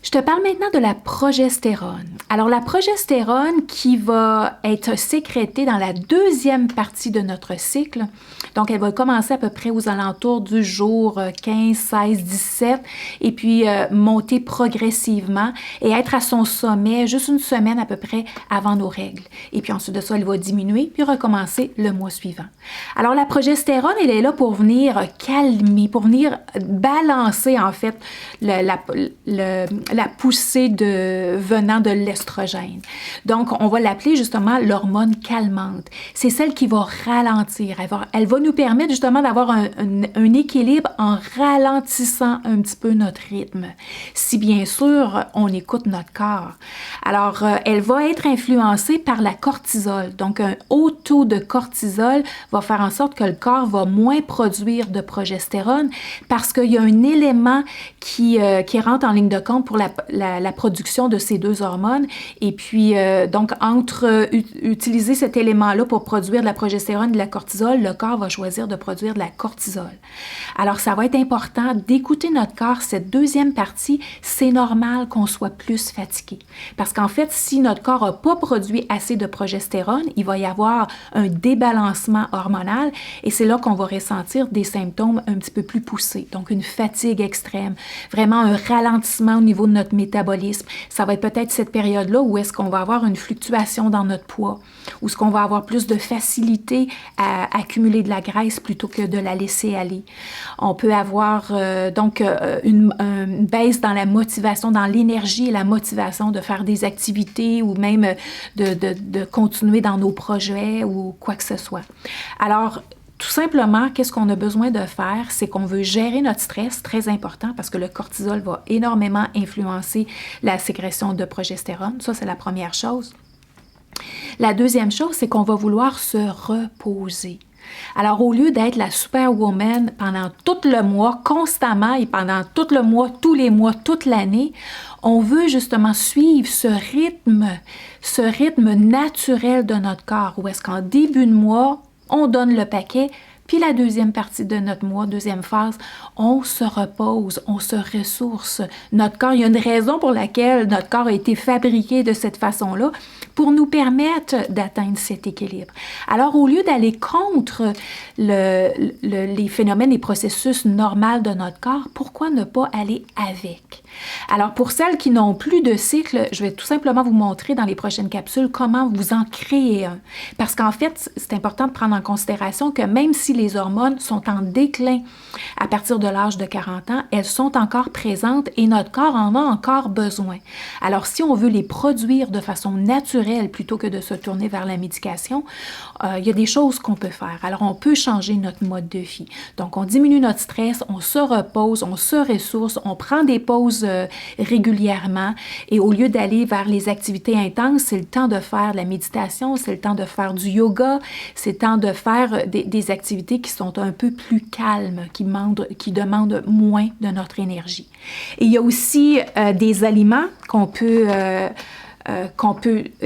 Je te parle maintenant de la progestérone. Alors, la progestérone qui va être sécrétée dans la deuxième partie de notre cycle, donc elle va commencer à peu près aux alentours du jour 15, 16, 17 et puis monter progressivement et être à son sommet juste une semaine à peu près avant nos règles. Et puis ensuite de ça, elle va diminuer puis recommencer le mois suivant. Alors, la progestérone, elle est là pour venir calmer, pour venir balancer en fait la poussée venant de l'estrogène. Donc, on va l'appeler justement l'hormone calmante. C'est celle qui va ralentir. Elle va nous permettre justement d'avoir un équilibre en ralentissant un petit peu notre rythme. Si bien sûr, on écoute notre corps. Alors, elle va être influencée par la cortisol. Donc, un haut taux de cortisol va faire en sorte que le corps va moins produire de progestérone parce qu'il y a un élément qui rentre en ligne de compte pour la production de ces deux hormones. Et puis, donc, entre utiliser cet élément-là pour produire de la progestérone et de la cortisol, le corps va choisir de produire de la cortisol. Alors, ça va être important d'écouter notre corps. Cette deuxième partie, c'est normal qu'on soit plus fatigué. Parce qu'en fait, si notre corps n'a pas produit assez de progestérone, il va y avoir un débalancement hormonal et c'est là qu'on va ressentir des symptômes un petit peu plus poussés. Donc, une fatigue extrême, vraiment un ralentissement au niveau de notre métabolisme. Ça va être peut-être cette période-là où est-ce qu'on va avoir une fluctuation dans notre poids, où est-ce qu'on va avoir plus de facilité à accumuler de la graisse plutôt que de la laisser aller. On peut avoir une baisse dans la motivation, dans l'énergie et la motivation de faire des activités ou même de continuer dans nos projets ou quoi que ce soit. Alors, tout simplement, qu'est-ce qu'on a besoin de faire? C'est qu'on veut gérer notre stress, très important, parce que le cortisol va énormément influencer la sécrétion de progestérone. Ça, c'est la première chose. La deuxième chose, c'est qu'on va vouloir se reposer. Alors, au lieu d'être la superwoman pendant tout le mois, constamment et pendant tout le mois, tous les mois, toute l'année, on veut justement suivre ce rythme naturel de notre corps, où est-ce qu'en début de mois, on donne le paquet, puis la deuxième partie de notre mois, deuxième phase, on se repose, on se ressource. Notre corps, il y a une raison pour laquelle notre corps a été fabriqué de cette façon-là, pour nous permettre d'atteindre cet équilibre. Alors, au lieu d'aller contre les phénomènes et processus normaux de notre corps, pourquoi ne pas aller avec? Alors, pour celles qui n'ont plus de cycle, je vais tout simplement vous montrer dans les prochaines capsules comment vous en créer un. Parce qu'en fait, c'est important de prendre en considération que même si les hormones sont en déclin à partir de l'âge de 40 ans, elles sont encore présentes et notre corps en a encore besoin. Alors, si on veut les produire de façon naturelle plutôt que de se tourner vers la médication, il y a des choses qu'on peut faire. Alors, on peut changer notre mode de vie. Donc, on diminue notre stress, on se repose, on se ressource, on prend des pauses régulièrement et au lieu d'aller vers les activités intenses, c'est le temps de faire de la méditation, c'est le temps de faire du yoga, c'est le temps de faire des activités qui sont un peu plus calmes, qui demandent moins de notre énergie. Et il y a aussi des aliments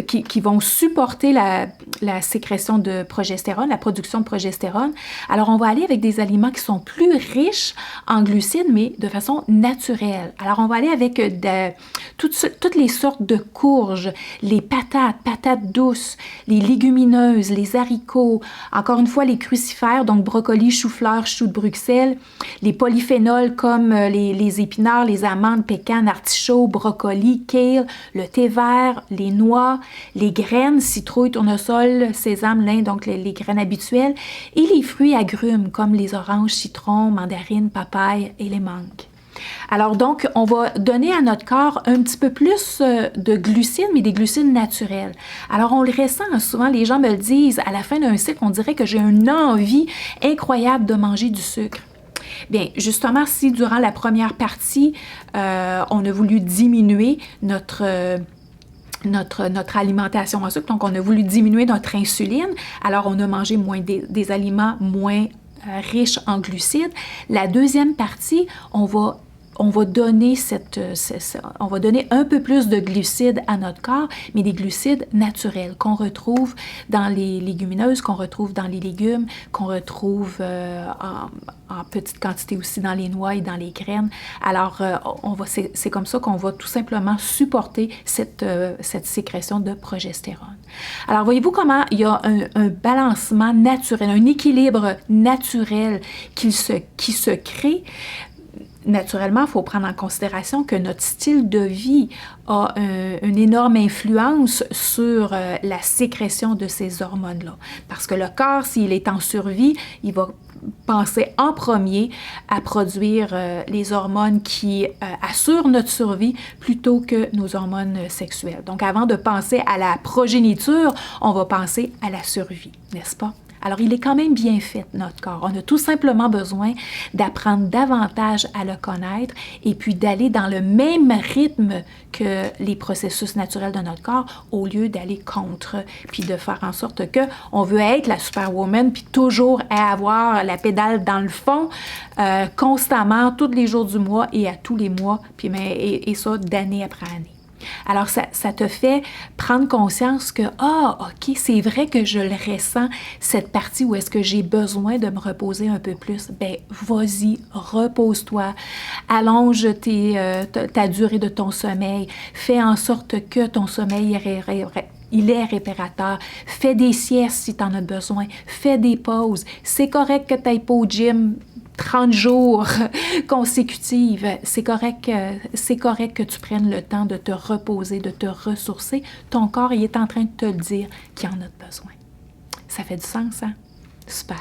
qui vont supporter la sécrétion de progestérone, la production de progestérone. Alors, on va aller avec des aliments qui sont plus riches en glucides, mais de façon naturelle. Alors, on va aller avec toutes les sortes de courges, les patates douces, les légumineuses, les haricots, encore une fois, les crucifères, donc brocoli, chou-fleur, chou de Bruxelles, les polyphénols comme les épinards, les amandes, pécanes, artichauts, brocoli, kale, le thé vert, les noix, les graines, citrouille, tournesol, sésame, lin, donc les graines habituelles, et les fruits agrumes comme les oranges, citrons, mandarines, papayes et les mangues. Alors donc, on va donner à notre corps un petit peu plus de glucides, mais des glucides naturels. Alors on le ressent, souvent les gens me le disent, à la fin d'un cycle, on dirait que j'ai une envie incroyable de manger du sucre. Bien, justement, si durant la première partie, on a voulu diminuer notre alimentation en sucre, donc on a voulu diminuer notre insuline, alors on a mangé des aliments moins riches en glucides. La deuxième partie, on va on va donner on va donner un peu plus de glucides à notre corps, mais des glucides naturels qu'on retrouve dans les légumineuses, qu'on retrouve dans les légumes, qu'on retrouve en petite quantité aussi dans les noix et dans les graines. Alors, c'est comme ça qu'on va tout simplement supporter cette sécrétion de progestérone. Alors, voyez-vous comment il y a un balancement naturel, un équilibre naturel qui se crée. Naturellement, il faut prendre en considération que notre style de vie a une énorme influence sur la sécrétion de ces hormones-là. Parce que le corps, s'il est en survie, il va penser en premier à produire les hormones qui assurent notre survie plutôt que nos hormones sexuelles. Donc, avant de penser à la progéniture, on va penser à la survie, n'est-ce pas? Alors, il est quand même bien fait, notre corps. On a tout simplement besoin d'apprendre davantage à le connaître et puis d'aller dans le même rythme que les processus naturels de notre corps au lieu d'aller contre, puis de faire en sorte qu'on veut être la superwoman, puis toujours avoir la pédale dans le fond, constamment, tous les jours du mois et à tous les mois, puis, et ça d'année après année. Alors, ça te fait prendre conscience que, OK, c'est vrai que je le ressens, cette partie où est-ce que j'ai besoin de me reposer un peu plus. Bien, vas-y, repose-toi, allonge ta durée de ton sommeil, fais en sorte que ton sommeil il est réparateur. Fais des siestes si tu en as besoin. Fais des pauses. C'est correct que tu n'ailles pas au gym 30 jours consécutifs. C'est correct que tu prennes le temps de te reposer, de te ressourcer. Ton corps, il est en train de te le dire qu'il en a besoin. Ça fait du sens, hein? Super.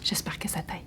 J'espère que ça t'aide.